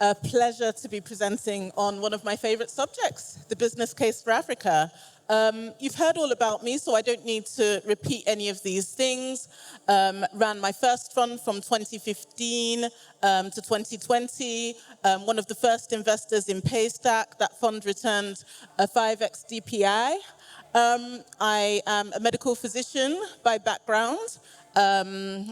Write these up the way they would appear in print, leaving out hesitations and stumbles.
a pleasure to be presenting on one of my favorite subjects, the business case for Africa. You've heard all about me, so I don't need to repeat any of these things. Ran my first fund from 2015 to 2020. One of the first investors in Paystack. That fund returned a 5x DPI. I am a medical physician by background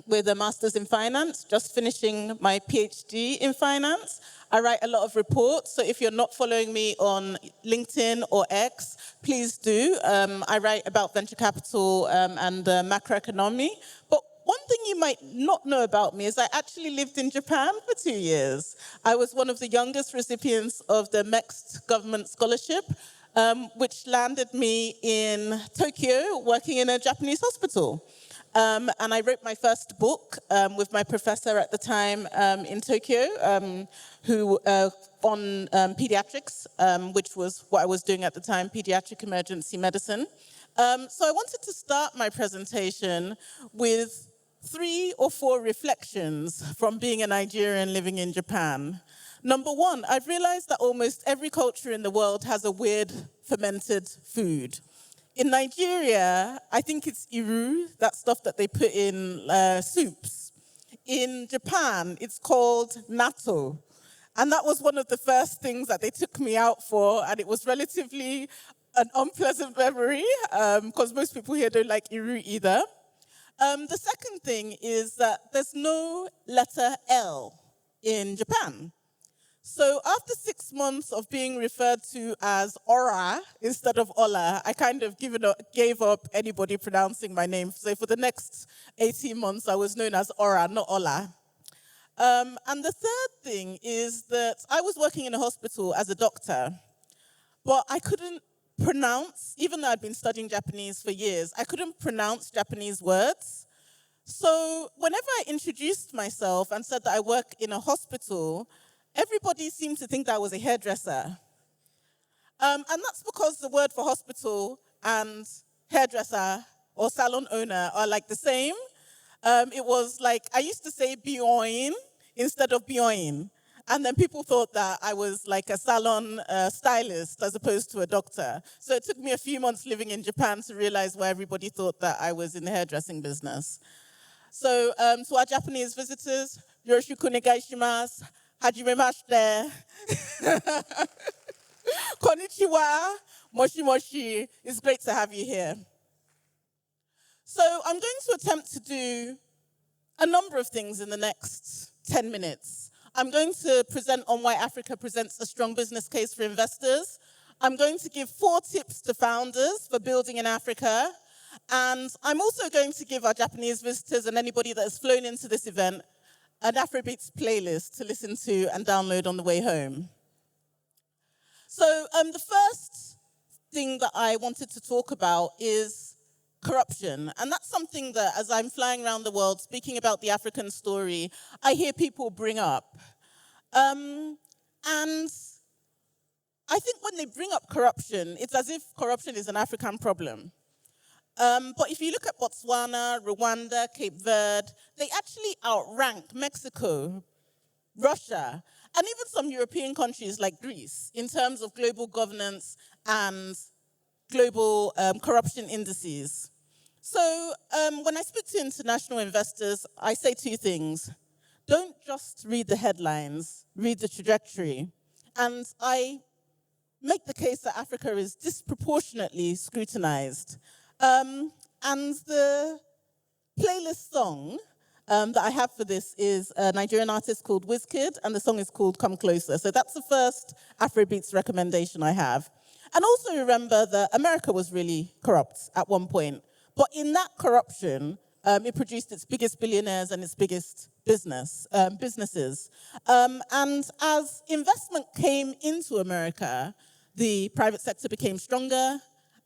with a master's in finance, just finishing my PhD in finance. I write a lot of reports, so if you're not following me on LinkedIn or X, please do. I write about venture capital and macroeconomy. But one thing you might not know about me is I actually lived in Japan for 2 years. I was one of the youngest recipients of the MEXT government scholarship, which landed me in Tokyo working in a Japanese hospital. And I wrote my first book with my professor at the time in Tokyo, who on pediatrics, which was what I was doing at the time, pediatric emergency medicine. So I wanted to start my presentation with 3 or 4 reflections from being a Nigerian living in Japan. Number 1, I've realized that almost every culture in the world has a weird fermented food. In Nigeria, I think it's iru, that stuff that they put in soups. In Japan, it's called natto. And that was one of the first things that they took me out for, and it was relatively an unpleasant memory, because most people here don't like iru either. The second thing is that there's no letter L in Japan. So after 6 months of being referred to as Ora instead of Ola, I kind of gave up anybody pronouncing my name. So for the next 18 months, I was known as Ora, not Ola. And the third thing is that I was working in a hospital as a doctor, but I couldn't pronounce, even though I'd been studying Japanese for years, I couldn't pronounce Japanese words. So whenever I introduced myself and said that I work in a hospital, everybody seemed to think that I was a hairdresser. And that's because the word for hospital and hairdresser or salon owner are like the same. It was like, I used to say bioin instead of bioin. And then people thought that I was like a salon stylist as opposed to a doctor. So it took me a few months living in Japan to realize why everybody thought that I was in the hairdressing business. So to our Japanese visitors, yoroshiku onegai shimasu. Hajimemashite. Konnichiwa. Moshi moshi. It's great to have you here. So I'm going to attempt to do a number of things in the next 10 minutes. I'm going to present on why Africa presents a strong business case for investors. I'm going to give 4 tips to founders for building in Africa. And I'm also going to give our Japanese visitors and anybody that has flown into this event an Afrobeats playlist to listen to and download on the way home. So the first thing that I wanted to talk about is corruption. And that's something that, as I'm flying around the world speaking about the African story, I hear people bring up. And I think when they bring up corruption, it's as if corruption is an African problem. But if you look at Botswana, Rwanda, Cape Verde, they actually outrank Mexico, Russia, and even some European countries like Greece in terms of global governance and global corruption indices. So when I speak to international investors, I say 2 things. Don't just read the headlines, read the trajectory. And I make the case that Africa is disproportionately scrutinized. And the playlist song that I have for this is a Nigerian artist called Wizkid, and the song is called Come Closer. So that's the first Afrobeats recommendation I have. And also remember that America was really corrupt at one point. But in that corruption, it produced its biggest billionaires and its biggest businesses. And as investment came into America, the private sector became stronger,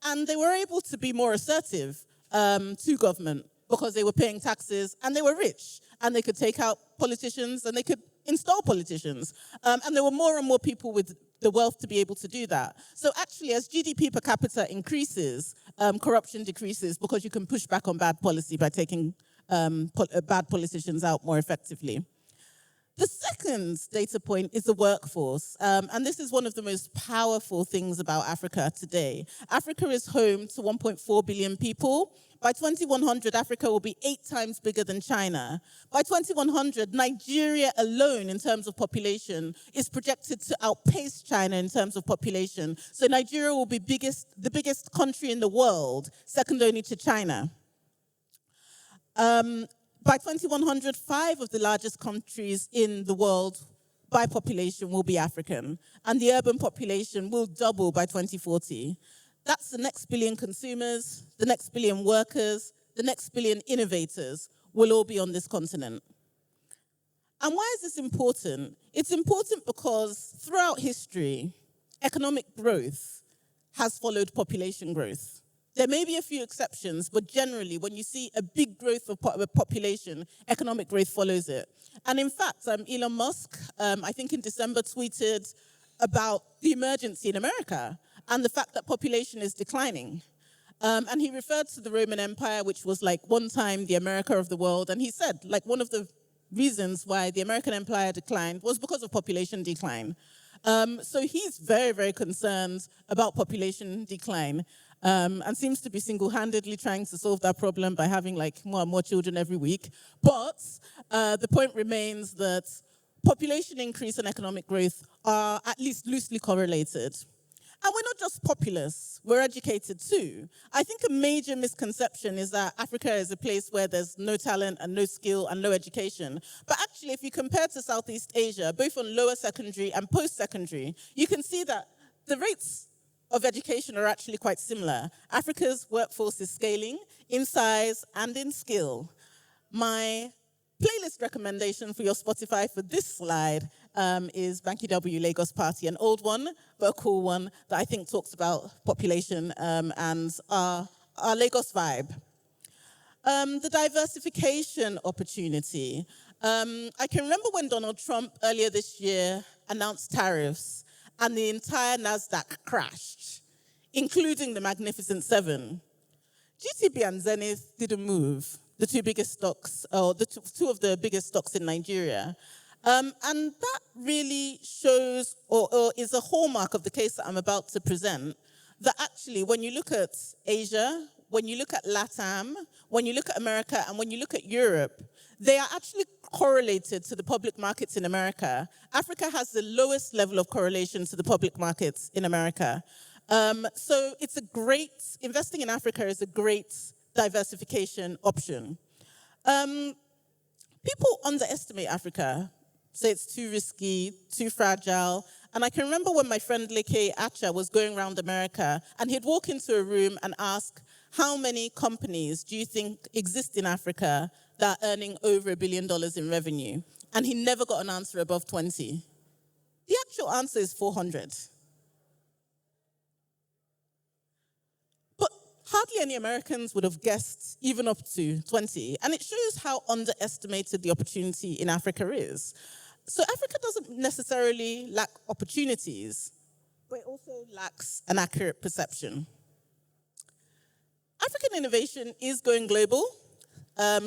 and they were able to be more assertive to government because they were paying taxes and they were rich and they could take out politicians and they could install politicians. And there were more and more people with the wealth to be able to do that. So actually, as GDP per capita increases, corruption decreases because you can push back on bad policy by taking bad politicians out more effectively. The second data point is the workforce, and this is one of the most powerful things about Africa today. Africa is home to 1.4 billion people. By 2100, Africa will be 8 times bigger than China. By 2100, Nigeria alone, in terms of population, is projected to outpace China in terms of population. So Nigeria will be the biggest country in the world, second only to China. By 2100, 5 of the largest countries in the world by population will be African, and the urban population will double by 2040. That's the next billion consumers, the next billion workers, the next billion innovators will all be on this continent. And why is this important? It's important because throughout history, economic growth has followed population growth. There may be a few exceptions, but generally, when you see a big growth of population, economic growth follows it. And in fact, Elon Musk, I think in December, tweeted about the emergency in America and the fact that population is declining. And he referred to the Roman Empire, which was like one time the America of the world. And he said, like, one of the reasons why the American Empire declined was because of population decline. So he's very, very concerned about population decline. And seems to be single-handedly trying to solve that problem by having like more and more children every week. But the point remains that population increase and economic growth are at least loosely correlated. And we're not just populous, we're educated too. I think a major misconception is that Africa is a place where there's no talent and no skill and no education. But actually, if you compare to Southeast Asia, both on lower secondary and post-secondary, you can see that the rates of education are actually quite similar. Africa's workforce is scaling in size and in skill. My playlist recommendation for your Spotify for this slide is Banky W Lagos Party, an old one, but a cool one that I think talks about population and our Lagos vibe. The diversification opportunity. I can remember when Donald Trump earlier this year announced tariffs and the entire NASDAQ crashed, including the Magnificent Seven. GTB and Zenith didn't move, the two biggest stocks, or two of the biggest stocks in Nigeria. And that really shows, or is a hallmark of the case that I'm about to present, that actually when you look at Asia, when you look at LATAM, when you look at America, and when you look at Europe, they are actually correlated to the public markets in America. Africa has the lowest level of correlation to the public markets in America. So it's a great, investing in Africa is a great diversification option. People underestimate Africa, say it's too risky, too fragile. And I can remember when my friend Leke Acha was going around America, and he'd walk into a room and ask, how many companies do you think exist in Africa that are earning over $1 billion in revenue? And he never got an answer above 20. The actual answer is 400. But hardly any Americans would have guessed even up to 20. And it shows how underestimated the opportunity in Africa is. So Africa doesn't necessarily lack opportunities, but it also lacks an accurate perception. African innovation is going global.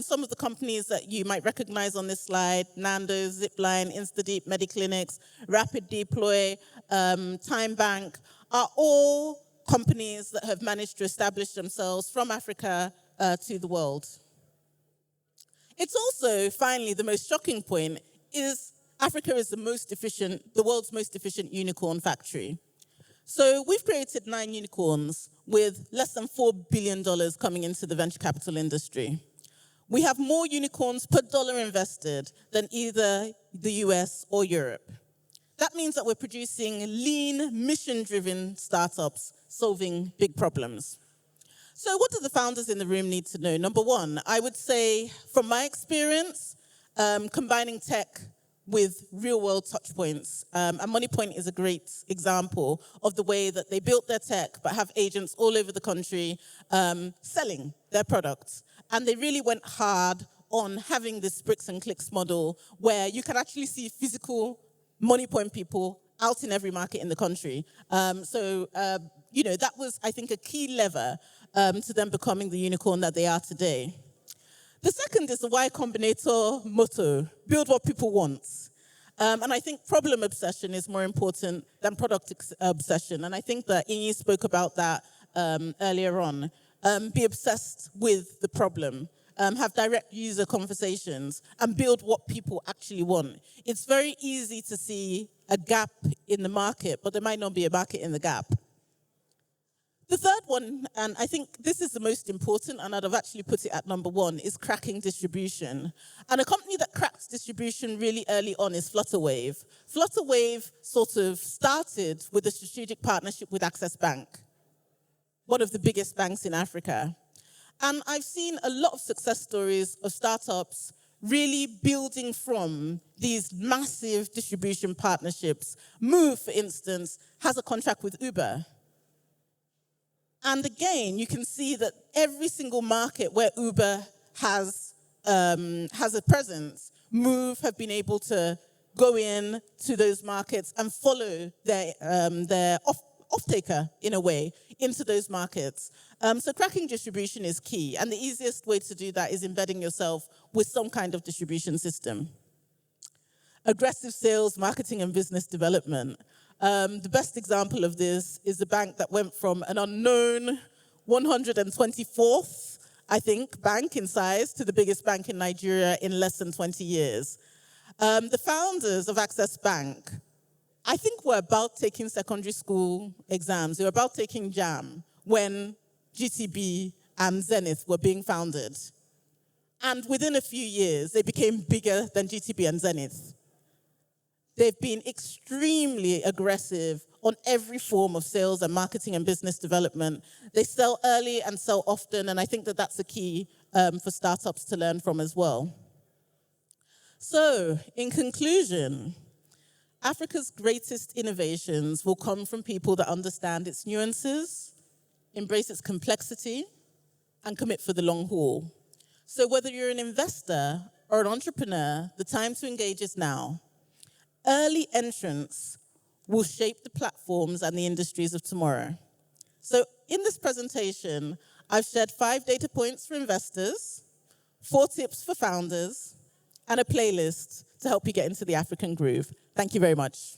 Some of the companies that you might recognize on this slide, Nando's, Zipline, InstaDeep, MediClinics, Rapid Deploy, Time Bank, are all companies that have managed to establish themselves from Africa to the world. It's also, finally, the most shocking point is Africa is the world's most efficient unicorn factory. So we've created 9 unicorns with less than $4 billion coming into the venture capital industry. We have more unicorns per dollar invested than either the US or Europe. That means that we're producing lean, mission-driven startups solving big problems. So what do the founders in the room need to know? Number one, I would say, from my experience, combining tech with real-world touch points. And MoneyPoint is a great example of the way that they built their tech but have agents all over the country selling their products. And they really went hard on having this bricks and clicks model where you can actually see physical MoneyPoint people out in every market in the country. That was, I think, a key lever to them becoming the unicorn that they are today. The second is the Y Combinator motto, build what people want. And I think problem obsession is more important than product obsession. And I think that Inyi spoke about that earlier on. Be obsessed with the problem. Have direct user conversations, and build what people actually want. It's very easy to see a gap in the market, but there might not be a market in the gap. The third one, and I think this is the most important, and I'd have actually put it at number 1, is cracking distribution. And a company that cracks distribution really early on is Flutterwave. Flutterwave sort of started with a strategic partnership with Access Bank, one of the biggest banks in Africa. And I've seen a lot of success stories of startups really building from these massive distribution partnerships. Move, for instance, has a contract with Uber. And again, you can see that every single market where Uber has a presence, Move have been able to go in to those markets and follow their off-taker, in a way, into those markets. So cracking distribution is key. And the easiest way to do that is embedding yourself with some kind of distribution system. Aggressive sales, marketing, and business development. The best example of this is the bank that went from an unknown 124th, I think, bank in size to the biggest bank in Nigeria in less than 20 years. The founders of Access Bank, I think, were about taking secondary school exams. They were about taking JAM when GTB and Zenith were being founded. And within a few years, they became bigger than GTB and Zenith. They've been extremely aggressive on every form of sales and marketing and business development. They sell early and sell often, and I think that that's a key for startups to learn from as well. So, in conclusion, Africa's greatest innovations will come from people that understand its nuances, embrace its complexity, and commit for the long haul. So whether you're an investor or an entrepreneur, the time to engage is now. Early entrants will shape the platforms and the industries of tomorrow. So in this presentation, I've shared 5 data points for investors, 4 tips for founders, and a playlist to help you get into the African groove. Thank you very much.